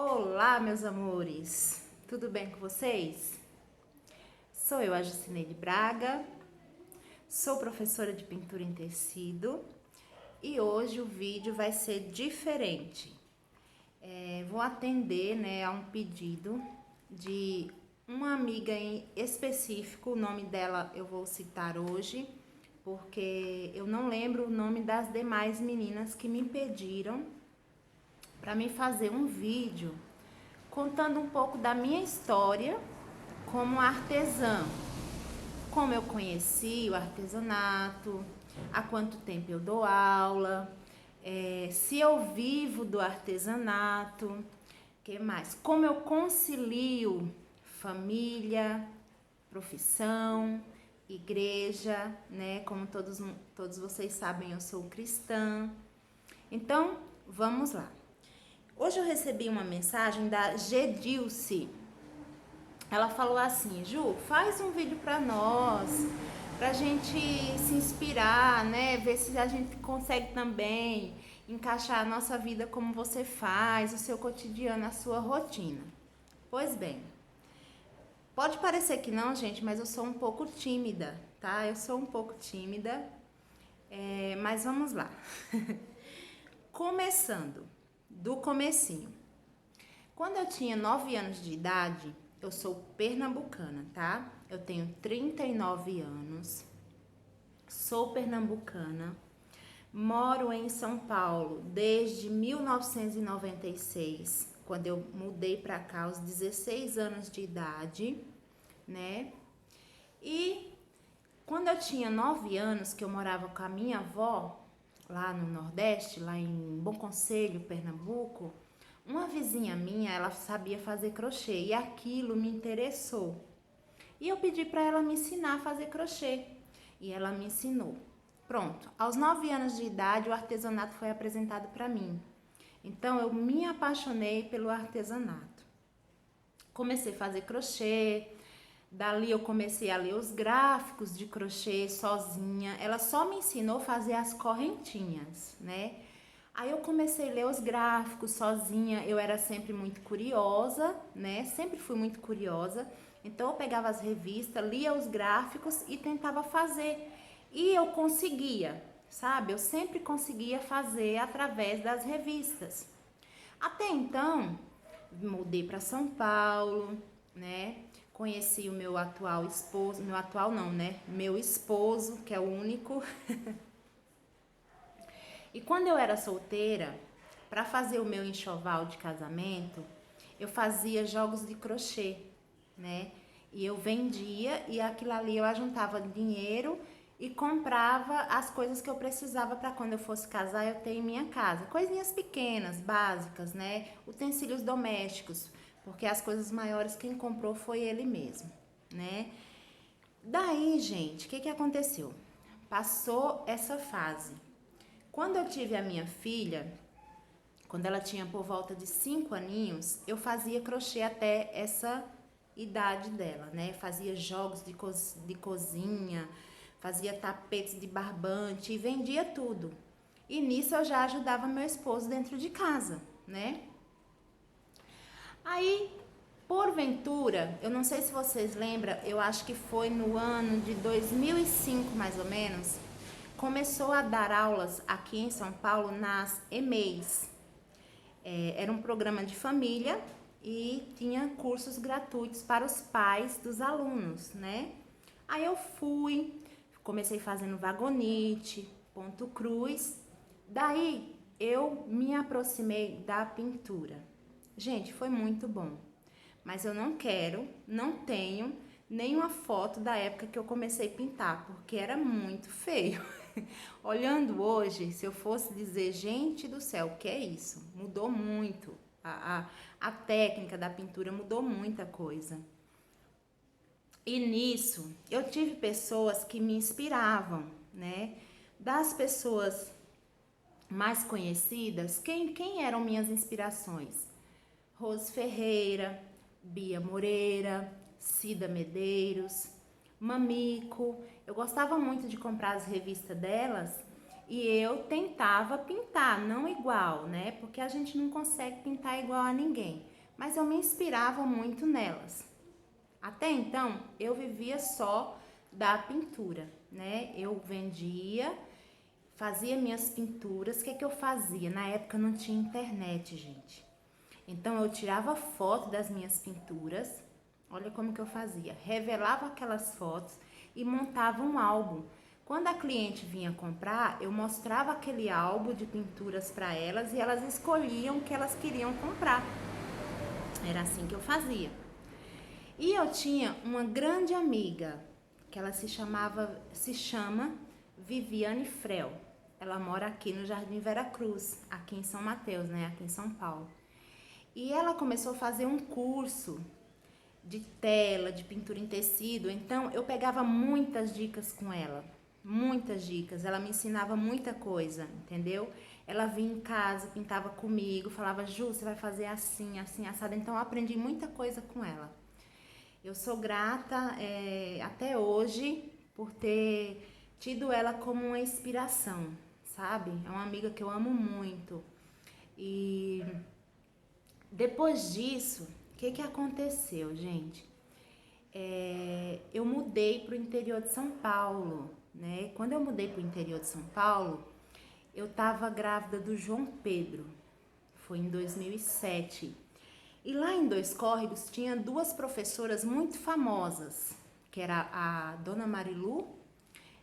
Olá, meus amores! Tudo bem com vocês? Sou eu, a Jucineide Braga, sou professora de pintura em tecido e hoje o vídeo vai ser diferente. Vou atender, a um pedido de uma amiga em específico, o nome dela eu vou citar hoje, porque eu não lembro o nome das demais meninas que me pediram para me fazer um vídeo contando um pouco da minha história como artesã, como eu conheci o artesanato, há quanto tempo eu dou aula, se eu vivo do artesanato, que mais? Como eu concilio família, profissão, igreja, né? Como todos vocês sabem, eu sou cristã. Então, vamos lá. Hoje eu recebi uma mensagem da Gedilce. Ela falou assim: Ju, faz um vídeo pra nós, pra gente se inspirar, né? Ver se a gente consegue também encaixar a nossa vida como você faz, o seu cotidiano, a sua rotina. Pois bem, pode parecer que não, gente, mas eu sou um pouco tímida, tá? Eu sou um pouco tímida, mas vamos lá. Começando do comecinho. Quando eu tinha 9 anos de idade, eu sou pernambucana, tá? Eu tenho 39 anos, sou pernambucana, moro em São Paulo desde 1996, quando eu mudei pra cá aos 16 anos de idade, né? E quando eu tinha 9 anos, que eu morava com a minha avó, lá no Nordeste, lá em Bom Conselho, Pernambuco, uma vizinha minha, ela sabia fazer crochê e aquilo me interessou. E eu pedi para ela me ensinar a fazer crochê e ela me ensinou. Pronto, aos 9 anos de idade o artesanato foi apresentado para mim. Então eu me apaixonei pelo artesanato. Comecei a fazer crochê, dali eu comecei a ler os gráficos de crochê sozinha. Ela só me ensinou a fazer as correntinhas, né? Aí eu comecei a ler os gráficos sozinha. Eu era sempre muito curiosa, né? Sempre fui muito curiosa. Então eu pegava as revistas, lia os gráficos e tentava fazer. E eu conseguia, sabe? Eu sempre conseguia fazer através das revistas. Até então, mudei para São Paulo, né? Conheci o meu atual esposo, meu atual não, né? Meu esposo, que é o único. E quando eu era solteira, para fazer o meu enxoval de casamento, eu fazia jogos de crochê, né? E eu vendia e aquilo ali eu ajuntava dinheiro e comprava as coisas que eu precisava para quando eu fosse casar eu ter em minha casa. Coisinhas pequenas, básicas, né? Utensílios domésticos, porque as coisas maiores quem comprou foi ele mesmo, né? Daí, gente, o que aconteceu? Passou essa fase. Quando eu tive a minha filha, quando ela tinha por volta de 5 aninhos, eu fazia crochê até essa idade dela, né? Fazia jogos de cozinha, fazia tapetes de barbante e vendia tudo. E nisso eu já ajudava meu esposo dentro de casa, né? Aí, porventura, eu não sei se vocês lembram, eu acho que foi no ano de 2005 mais ou menos, começou a dar aulas aqui em São Paulo nas EMEIs. Era um programa de família e tinha cursos gratuitos para os pais dos alunos, né? Aí eu fui, comecei fazendo vagonite, ponto cruz. Daí eu me aproximei da pintura. Gente, foi muito bom. Mas eu não tenho nenhuma foto da época que eu comecei a pintar, porque era muito feio. Olhando hoje, se eu fosse dizer, gente do céu, o que é isso? Mudou muito. A técnica da pintura mudou muita coisa. E nisso, eu tive pessoas que me inspiravam, né? Das pessoas mais conhecidas, quem eram minhas inspirações? Rose Ferreira, Bia Moreira, Cida Medeiros, Mamico. Eu gostava muito de comprar as revistas delas e eu tentava pintar, não igual, né? Porque a gente não consegue pintar igual a ninguém, mas eu me inspirava muito nelas. Até então, eu vivia só da pintura, né? Eu vendia, fazia minhas pinturas. O que que eu fazia? Na época não tinha internet, gente. Então eu tirava foto das minhas pinturas. Olha como que eu fazia. Revelava aquelas fotos e montava um álbum. Quando a cliente vinha comprar, eu mostrava aquele álbum de pinturas para elas e elas escolhiam o que elas queriam comprar. Era assim que eu fazia. E eu tinha uma grande amiga, que ela se chama Viviane Frel. Ela mora aqui no Jardim Vera Cruz, aqui em São Mateus, né, aqui em São Paulo. E ela começou a fazer um curso de tela, de pintura em tecido, então eu pegava muitas dicas com ela, muitas dicas, ela me ensinava muita coisa, entendeu? Ela vinha em casa, pintava comigo, falava, Ju, você vai fazer assim, assim, assado, então eu aprendi muita coisa com ela. Eu sou grata até hoje por ter tido ela como uma inspiração, sabe? É uma amiga que eu amo muito. E depois disso, o que que aconteceu, gente? Eu mudei para o interior de São Paulo, né? Quando eu mudei para o interior de São Paulo, eu estava grávida do João Pedro. Foi em 2007. E lá em Dois Córregos tinha duas professoras muito famosas, que era a Dona Marilu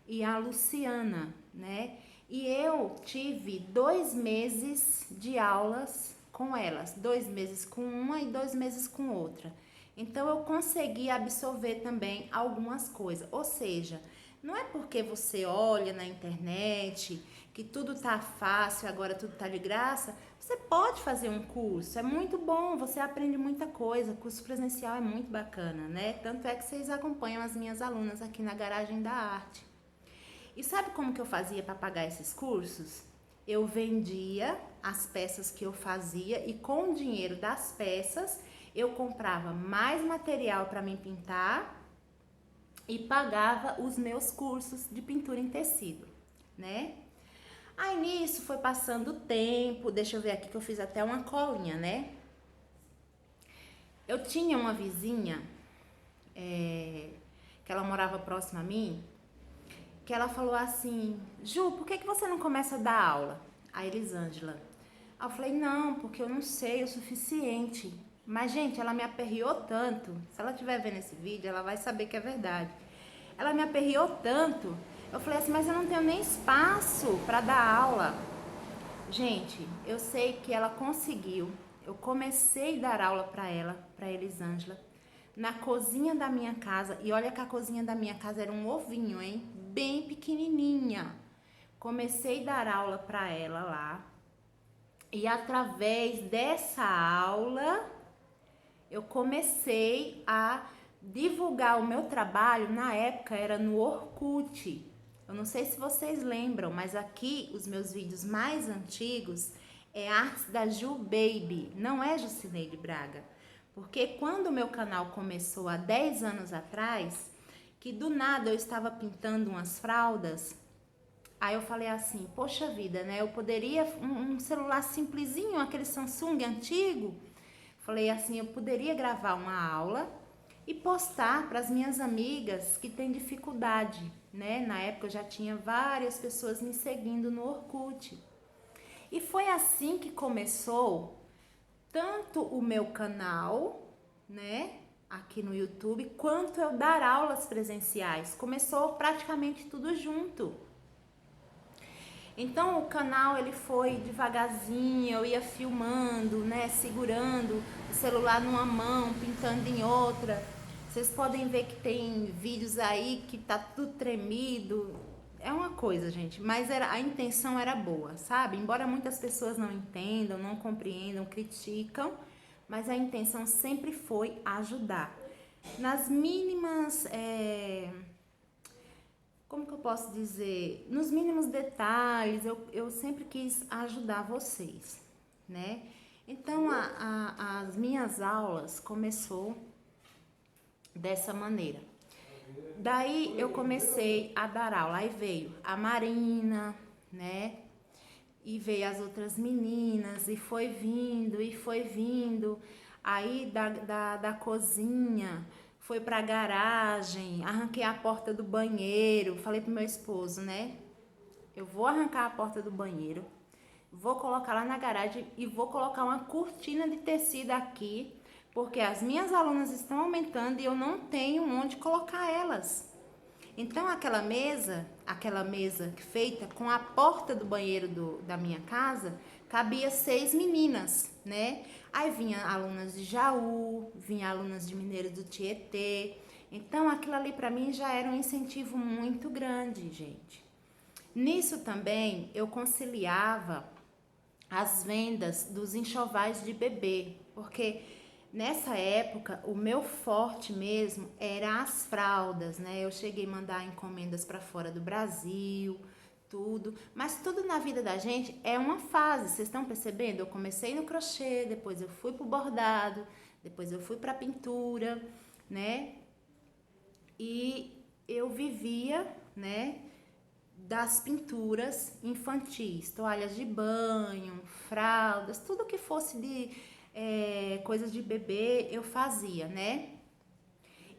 e a Luciana, né? E eu tive 2 meses de aulas com elas, 2 meses com uma e 2 meses com outra. Então eu consegui absorver também algumas coisas. Ou seja, não é porque você olha na internet que tudo tá fácil, agora tudo tá de graça. Você pode fazer um curso, é muito bom, você aprende muita coisa. O curso presencial é muito bacana, né? Tanto é que vocês acompanham as minhas alunas aqui na Garagem da Arte. E sabe como que eu fazia para pagar esses cursos? Eu vendia as peças que eu fazia e com o dinheiro das peças eu comprava mais material para mim pintar e pagava os meus cursos de pintura em tecido, né? Aí nisso foi passando o tempo, deixa eu ver aqui que eu fiz até uma colinha, né? Eu tinha uma vizinha, que ela morava próxima a mim, que ela falou assim, Ju, por que você não começa a dar aula? A Elisângela. Aí eu falei, não, porque eu não sei o suficiente. Mas, gente, ela me aperreou tanto. Se ela estiver vendo esse vídeo, ela vai saber que é verdade. Ela me aperreou tanto. Eu falei assim, mas eu não tenho nem espaço para dar aula. Gente, eu sei que ela conseguiu. Eu comecei a dar aula para ela, para Elisângela, na cozinha da minha casa. E olha que a cozinha da minha casa era um ovinho, hein? Bem pequenininha. Comecei a dar aula para ela lá. E através dessa aula, eu comecei a divulgar o meu trabalho. Na época era no Orkut. Eu não sei se vocês lembram, mas aqui os meus vídeos mais antigos é Artes da Ju Baby, não é Jucineide Braga. Porque quando o meu canal começou há 10 anos atrás, que do nada eu estava pintando umas fraldas, aí eu falei assim, poxa vida, né? Eu poderia, um celular simplesinho, aquele Samsung antigo, falei assim, eu poderia gravar uma aula e postar para as minhas amigas que têm dificuldade, né? Na época eu já tinha várias pessoas me seguindo no Orkut. E foi assim que começou tanto o meu canal, né, aqui no YouTube, quanto eu dar aulas presenciais. Começou praticamente tudo junto. Então o canal ele foi devagarzinho, eu ia filmando, né, segurando o celular numa mão, pintando em outra. Vocês podem ver que tem vídeos aí que tá tudo tremido. É uma coisa, gente, mas a intenção era boa, sabe? Embora muitas pessoas não entendam, não compreendam, criticam, mas a intenção sempre foi ajudar. Nas mínimas, como que eu posso dizer? Nos mínimos detalhes, eu sempre quis ajudar vocês, né? Então, as minhas aulas começou dessa maneira. Daí eu comecei a dar aula, aí veio a Marina, né? E veio as outras meninas, e foi vindo, e foi vindo. Aí da cozinha, foi pra garagem, arranquei a porta do banheiro, falei pro meu esposo, né? Eu vou arrancar a porta do banheiro, vou colocar lá na garagem e vou colocar uma cortina de tecido aqui, porque as minhas alunas estão aumentando e eu não tenho onde colocar elas. Então aquela mesa feita com a porta do banheiro da minha casa, cabia 6 meninas, né? Aí vinha alunas de Jaú, vinha alunas de Mineiro do Tietê. Então aquilo ali para mim já era um incentivo muito grande, gente. Nisso também eu conciliava as vendas dos enxovais de bebê, porque nessa época o meu forte mesmo era as fraldas, né? Eu cheguei a mandar encomendas para fora do Brasil, tudo, mas tudo na vida da gente é uma fase, vocês estão percebendo? Eu comecei no crochê, depois eu fui pro bordado, depois eu fui pra pintura, né? E eu vivia, né, das pinturas infantis, toalhas de banho, fraldas, tudo que fosse de coisas de bebê eu fazia, né?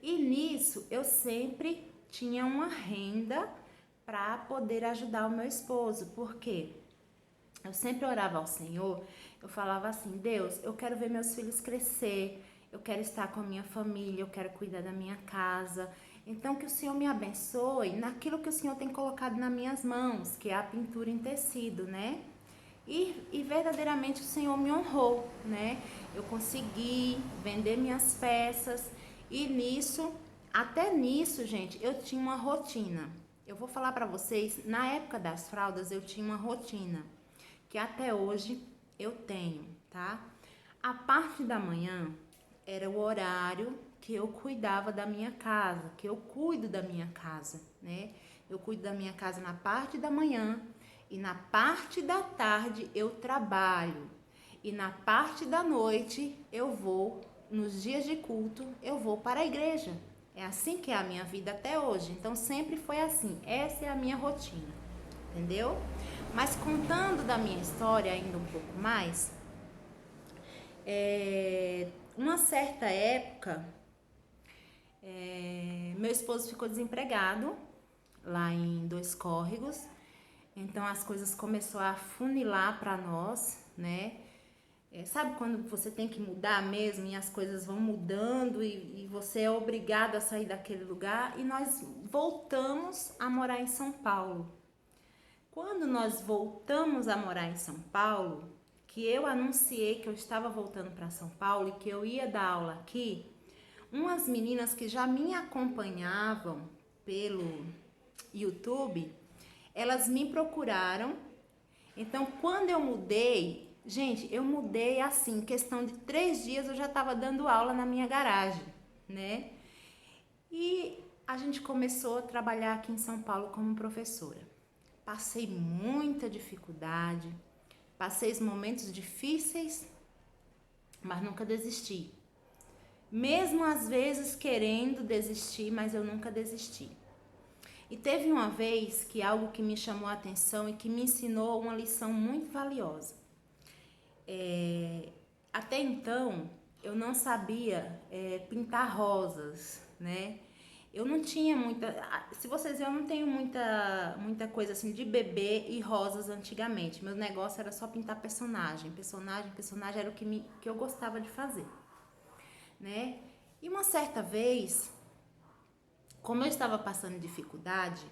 E nisso eu sempre tinha uma renda para poder ajudar o meu esposo, porque eu sempre orava ao Senhor, eu falava assim, Deus, eu quero ver meus filhos crescer, eu quero estar com a minha família, eu quero cuidar da minha casa. Então que o Senhor me abençoe naquilo que o Senhor tem colocado nas minhas mãos, que é a pintura em tecido, né? E verdadeiramente o Senhor me honrou, né? Eu consegui vender minhas peças e nisso, até nisso, gente, eu tinha uma rotina. Eu vou falar para vocês, na época das fraldas eu tinha uma rotina que até hoje eu tenho, tá? A parte da manhã era o horário que eu cuidava da minha casa, que eu cuido da minha casa, né? Eu cuido da minha casa na parte da manhã e na parte da tarde eu trabalho. E na parte da noite eu vou, nos dias de culto, eu vou para a igreja. É assim que é a minha vida até hoje. Então sempre foi assim. Essa é a minha rotina, entendeu? Mas contando da minha história ainda um pouco mais, uma certa época, meu esposo ficou desempregado lá em Dois Córregos. Então as coisas começaram a funilar para nós, né? Sabe quando você tem que mudar mesmo e as coisas vão mudando e você é obrigado a sair daquele lugar? E nós voltamos a morar em São Paulo. Quando nós voltamos a morar em São Paulo, que eu anunciei que eu estava voltando para São Paulo e que eu ia dar aula aqui, umas meninas que já me acompanhavam pelo YouTube, elas me procuraram. Então, quando eu mudei, gente, eu mudei assim, questão de 3 dias eu já estava dando aula na minha garagem, né? E a gente começou a trabalhar aqui em São Paulo como professora. Passei muita dificuldade, passei momentos difíceis, mas nunca desisti. Mesmo às vezes querendo desistir, mas eu nunca desisti. E teve uma vez que algo que me chamou a atenção e que me ensinou uma lição muito valiosa. Até então, eu não sabia pintar rosas, né? Eu não tinha muita... Se vocês verem, eu não tenho muita coisa assim de bebê e rosas antigamente. Meu negócio era só pintar personagem. Personagem era o que eu gostava de fazer, né? E uma certa vez, como eu estava passando dificuldade,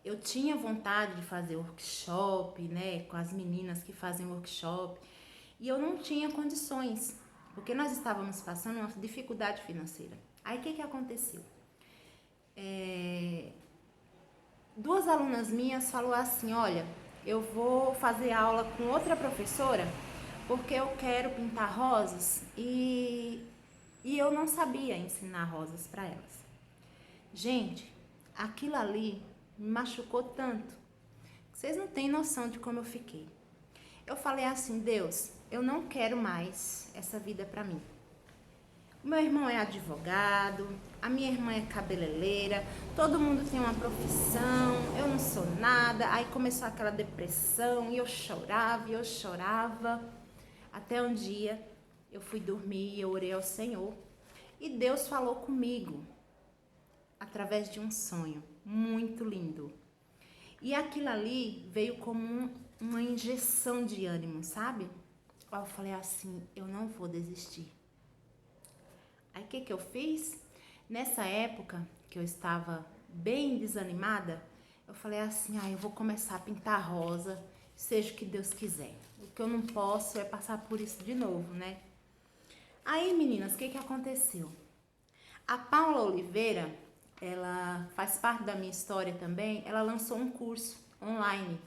eu tinha vontade de fazer workshop, né? Com as meninas que fazem workshop. E eu não tinha condições, porque nós estávamos passando uma dificuldade financeira. Aí o que aconteceu? 2 alunas minhas falou assim, olha, eu vou fazer aula com outra professora porque eu quero pintar rosas e eu não sabia ensinar rosas para elas. Gente, aquilo ali me machucou tanto. Vocês não têm noção de como eu fiquei. Eu falei assim, Deus, eu não quero mais essa vida para mim. O meu irmão é advogado, a minha irmã é cabeleireira, todo mundo tem uma profissão, eu não sou nada. Aí começou aquela depressão e eu chorava, até um dia eu fui dormir e eu orei ao Senhor e Deus falou comigo através de um sonho muito lindo. E aquilo ali veio como uma injeção de ânimo, sabe? Aí eu falei assim, eu não vou desistir. Aí o que eu fiz? Nessa época que eu estava bem desanimada, eu falei assim, eu vou começar a pintar rosa, seja o que Deus quiser. O que eu não posso é passar por isso de novo, né? Aí, meninas, o que aconteceu? A Paula Oliveira, ela faz parte da minha história também, ela lançou um curso online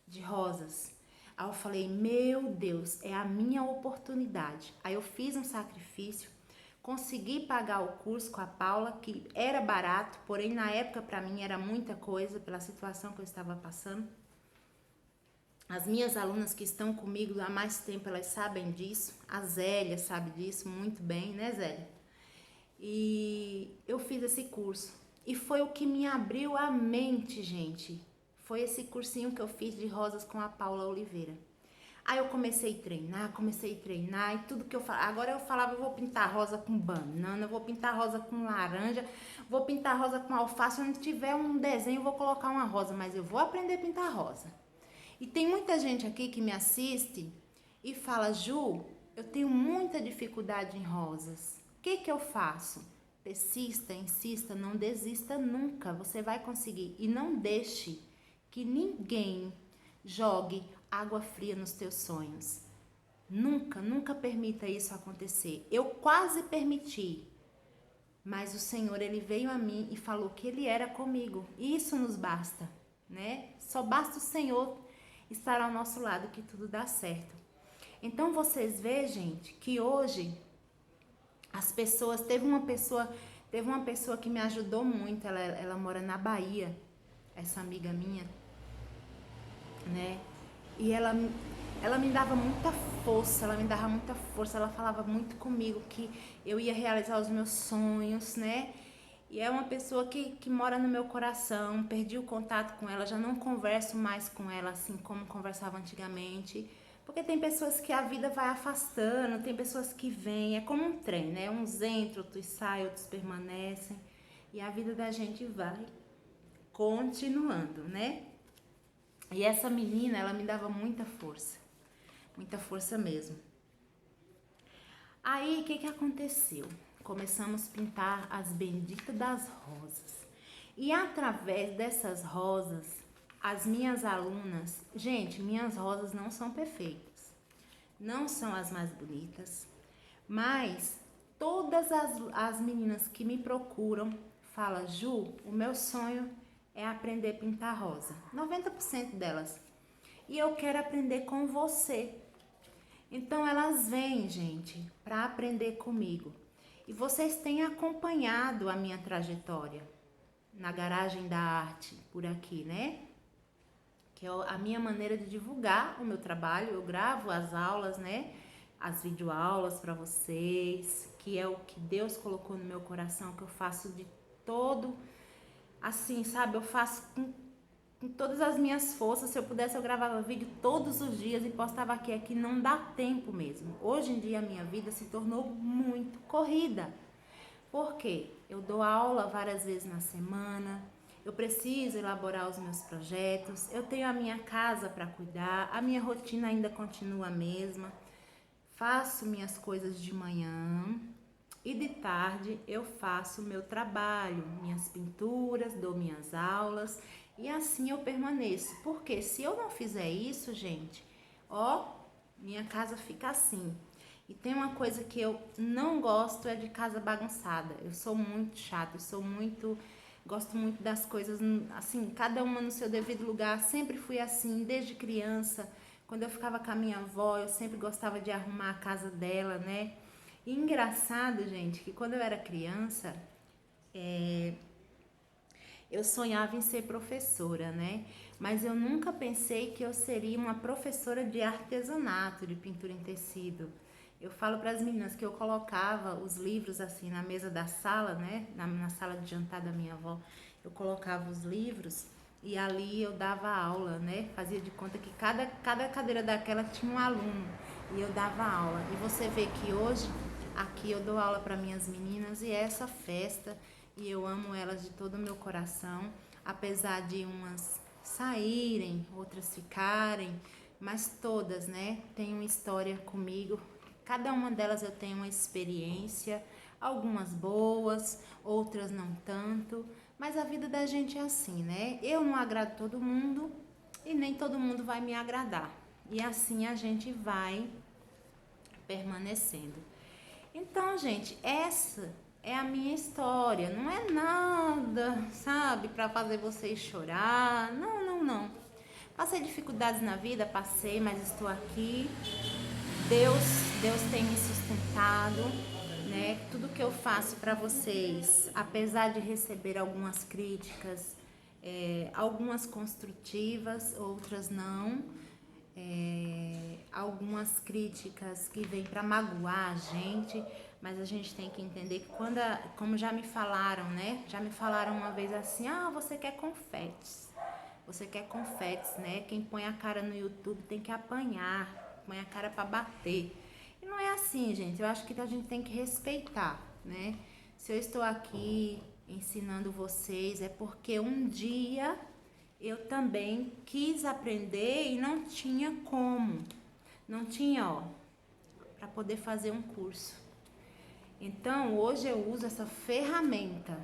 de rosas. Aí eu falei, meu Deus, é a minha oportunidade. Aí eu fiz um sacrifício, consegui pagar o curso com a Paula, que era barato, porém na época para mim era muita coisa pela situação que eu estava passando. As minhas alunas que estão comigo há mais tempo, elas sabem disso. A Zélia sabe disso muito bem, né, Zélia? E eu fiz esse curso. E foi o que me abriu a mente, gente. Foi esse cursinho que eu fiz de rosas com a Paula Oliveira. Aí eu comecei a treinar e tudo que eu falava. Agora eu falava, eu vou pintar rosa com banana, eu vou pintar rosa com laranja, vou pintar rosa com alface. Onde tiver um desenho eu vou colocar uma rosa, mas eu vou aprender a pintar rosa. E tem muita gente aqui que me assiste e fala, Ju, eu tenho muita dificuldade em rosas. O que eu faço? Persista, insista, não desista nunca. Você vai conseguir. E não deixe que ninguém jogue água fria nos teus sonhos. Nunca, nunca permita isso acontecer. Eu quase permiti, mas o Senhor, Ele veio a mim e falou que Ele era comigo. E isso nos basta, né? Só basta o Senhor estar ao nosso lado que tudo dá certo. Então vocês veem, gente, que hoje as pessoas, teve uma pessoa que me ajudou muito, ela mora na Bahia, essa amiga minha, né? E ela me dava muita força, ela falava muito comigo que eu ia realizar os meus sonhos, né? E é uma pessoa que mora no meu coração, perdi o contato com ela, já não converso mais com ela assim como conversava antigamente, porque tem pessoas que a vida vai afastando, tem pessoas que vêm, é como um trem, né? Uns entram, outros saem, outros permanecem, e a vida da gente vai continuando, né? E essa menina, ela me dava muita força mesmo. Aí, o que aconteceu? Começamos a pintar as benditas das rosas. E através dessas rosas, as minhas alunas... Gente, minhas rosas não são perfeitas. Não são as mais bonitas. Mas todas as meninas que me procuram falam, Ju, o meu sonho é aprender a pintar rosa. 90% delas. E eu quero aprender com você. Então elas vêm, gente, para aprender comigo. E vocês têm acompanhado a minha trajetória na Garagem da Arte, por aqui, né? Que é a minha maneira de divulgar o meu trabalho. Eu gravo as aulas, né? As videoaulas para vocês, que é o que Deus colocou no meu coração, que eu faço de todo, assim, sabe? Eu faço com todas as minhas forças. Se eu pudesse, eu gravava vídeo todos os dias e postava aqui. Aqui não dá tempo mesmo. Hoje em dia a minha vida se tornou muito corrida. Por quê? Eu dou aula várias vezes na semana, eu preciso elaborar os meus projetos, eu tenho a minha casa para cuidar, a minha rotina ainda continua a mesma. Faço minhas coisas de manhã e de tarde eu faço o meu trabalho, minhas pinturas, dou minhas aulas e assim eu permaneço. Porque se eu não fizer isso, gente, minha casa fica assim. E tem uma coisa que eu não gosto, é de casa bagunçada. Eu sou muito chata, gosto muito das coisas assim, cada uma no seu devido lugar. Sempre fui assim, desde criança. Quando eu ficava com a minha avó, eu sempre gostava de arrumar a casa dela, né? E engraçado, gente, que quando eu era criança, eu sonhava em ser professora, né? Mas eu nunca pensei que eu seria uma professora de artesanato, de pintura em tecido. Eu falo para as meninas que eu colocava os livros assim na mesa da sala, né? Na sala de jantar da minha avó, eu colocava os livros e ali eu dava aula, né? Fazia de conta que cada cadeira daquela tinha um aluno e eu dava aula. E você vê que hoje aqui eu dou aula para minhas meninas e é essa festa e eu amo elas de todo o meu coração, apesar de umas saírem, outras ficarem, mas todas, né, têm uma história comigo. Cada uma delas eu tenho uma experiência, algumas boas, outras não tanto, mas a vida da gente é assim, né? Eu não agrado todo mundo e nem todo mundo vai me agradar. E assim a gente vai permanecendo. Então, gente, essa é a minha história. Não é nada, sabe, para fazer vocês chorar. Não, não, não. Passei dificuldades na vida, passei, mas estou aqui. Deus tem me sustentado, né? Tudo que eu faço para vocês, apesar de receber algumas críticas, algumas construtivas, outras não, algumas críticas que vêm para magoar a gente, mas a gente tem que entender que como já me falaram, né? Já me falaram uma vez assim: ah, você quer confetes. Você quer confetes, né? Quem põe a cara no YouTube tem que apanhar, põe a cara para bater. E não é assim, gente. Eu acho que a gente tem que respeitar, né? Se eu estou aqui ensinando vocês, é porque um dia eu também quis aprender e não tinha como. Não tinha, ó, para poder fazer um curso. Então, hoje eu uso essa ferramenta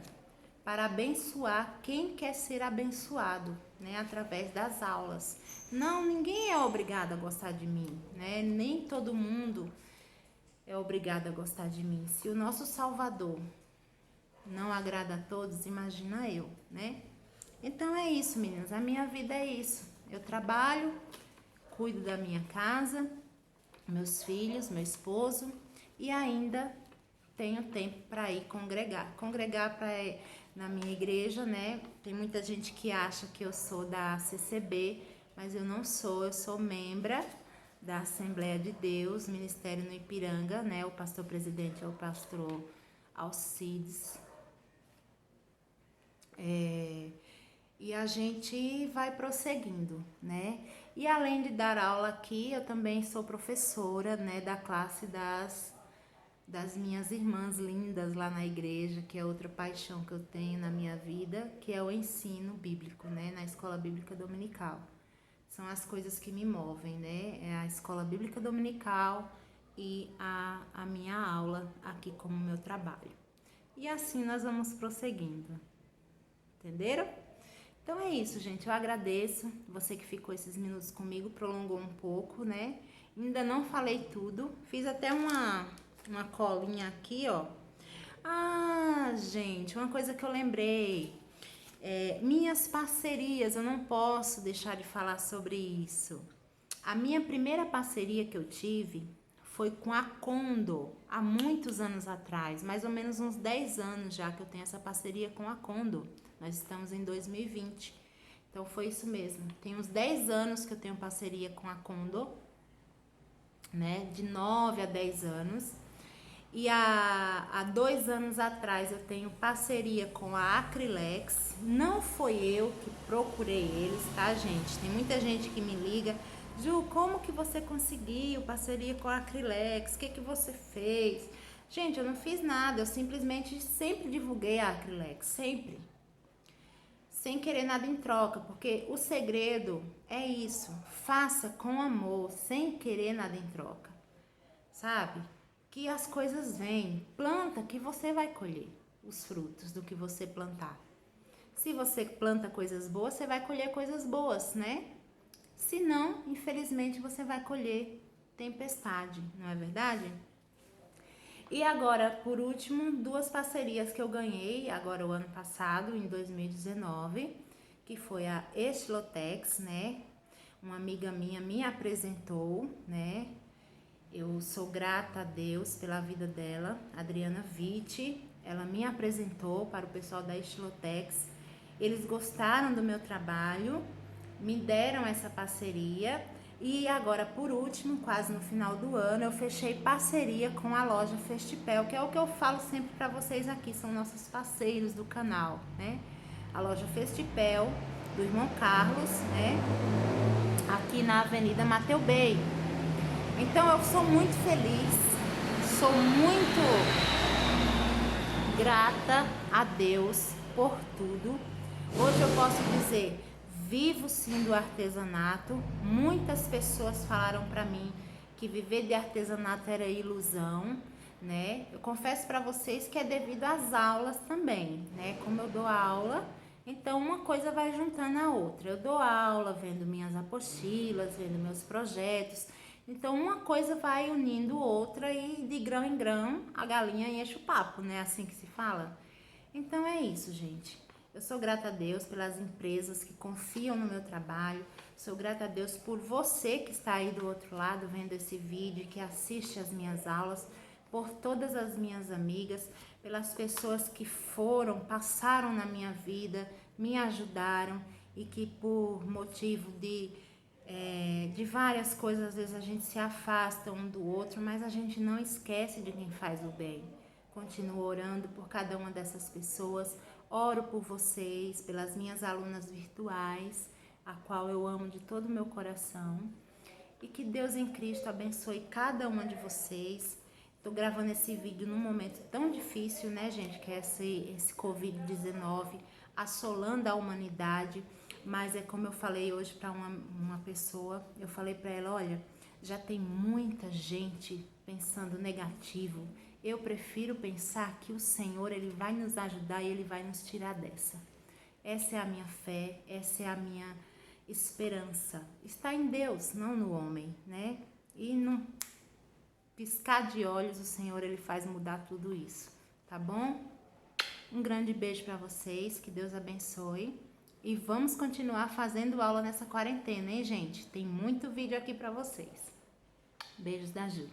para abençoar quem quer ser abençoado, né, através das aulas. Não, ninguém é obrigado a gostar de mim, né? Nem todo mundo é obrigado a gostar de mim. Se o nosso Salvador não agrada a todos, imagina eu, né? Então é isso, meninas. A minha vida é isso. Eu trabalho, cuido da minha casa, meus filhos, meu esposo e ainda tenho tempo para ir congregar. Congregar na minha igreja, né? Tem muita gente que acha que eu sou da CCB, mas eu não sou. Eu sou membra da Assembleia de Deus, Ministério no Ipiranga, né? O pastor presidente é o pastor Alcides. E a gente vai prosseguindo, né? E além de dar aula aqui, eu também sou professora, né, da classe das minhas irmãs lindas lá na igreja, que é outra paixão que eu tenho na minha vida, que é o ensino bíblico, né, na escola bíblica dominical. São as coisas que me movem, né? É a escola bíblica dominical e a minha aula aqui como meu trabalho. E assim nós vamos prosseguindo. Entenderam? Então é isso, gente. Eu agradeço você que ficou esses minutos comigo, prolongou um pouco, né? Ainda não falei tudo. Fiz até uma colinha aqui, ó. Ah, gente, uma coisa que eu lembrei. Minhas parcerias, eu não posso deixar de falar sobre isso. A minha primeira parceria que eu tive foi com a Condor, há muitos anos atrás, mais ou menos uns 10 anos já que eu tenho essa parceria com a Condor. Nós estamos em 2020, então foi isso mesmo. Tem uns 10 anos que eu tenho parceria com a Condor, né? De 9 a 10 anos. E há 2 anos atrás eu tenho parceria com a Acrylex. Não foi eu que procurei eles, tá, gente? Tem muita gente que me liga: Ju, como que você conseguiu parceria com a Acrylex? O que você fez? Gente, eu não fiz nada, eu simplesmente sempre divulguei a Acrylex, sempre. Sem querer nada em troca, porque o segredo é isso: faça com amor, sem querer nada em troca, sabe? Que as coisas vêm, planta que você vai colher os frutos do que você plantar. Se você planta coisas boas, você vai colher coisas boas, né? Se não, infelizmente, você vai colher tempestade, não é verdade? E agora, por último, 2 parcerias que eu ganhei agora o ano passado, em 2019, que foi a Estilotex, né? Uma amiga minha me apresentou, né? Eu sou grata a Deus pela vida dela, Adriana Vitti. Ela me apresentou para o pessoal da Estilotex. Eles gostaram do meu trabalho, me deram essa parceria E agora, por último, quase no final do ano, eu fechei parceria com a loja Festipel, que é o que eu falo sempre para vocês aqui, são nossos parceiros do canal, né? A loja Festipel, do irmão Carlos, né? Aqui na Avenida Mateu Bey. Então, eu sou muito feliz, sou muito grata a Deus por tudo. Hoje eu posso dizer, vivo sim do artesanato. Muitas pessoas falaram para mim que viver de artesanato era ilusão, né? Eu confesso para vocês que é devido às aulas também, né? Como eu dou aula, então uma coisa vai juntando a outra. Eu dou aula, vendo minhas apostilas, vendo meus projetos. Então uma coisa vai unindo outra e de grão em grão a galinha enche o papo, né? Assim que se fala. Então é isso, gente. Eu sou grata a Deus pelas empresas que confiam no meu trabalho. Sou grata a Deus por você que está aí do outro lado vendo esse vídeo, que assiste as minhas aulas, por todas as minhas amigas, pelas pessoas que passaram na minha vida, me ajudaram e que por motivo de várias coisas, às vezes a gente se afasta um do outro, mas a gente não esquece de quem faz o bem. Continuo orando por cada uma dessas pessoas, oro por vocês, pelas minhas alunas virtuais, a qual eu amo de todo o meu coração, e que Deus em Cristo abençoe cada uma de vocês. Estou gravando esse vídeo num momento tão difícil, né, gente, que é esse Covid-19 assolando a humanidade, mas é como eu falei hoje para uma pessoa, eu falei para ela, olha, já tem muita gente pensando negativo, eu prefiro pensar que o Senhor, Ele vai nos ajudar e Ele vai nos tirar dessa. Essa é a minha fé, essa é a minha esperança. Está em Deus, não no homem, né? E num piscar de olhos, o Senhor, Ele faz mudar tudo isso, tá bom? Um grande beijo para vocês, que Deus abençoe. E vamos continuar fazendo aula nessa quarentena, hein, gente? Tem muito vídeo aqui para vocês. Beijos da Ju.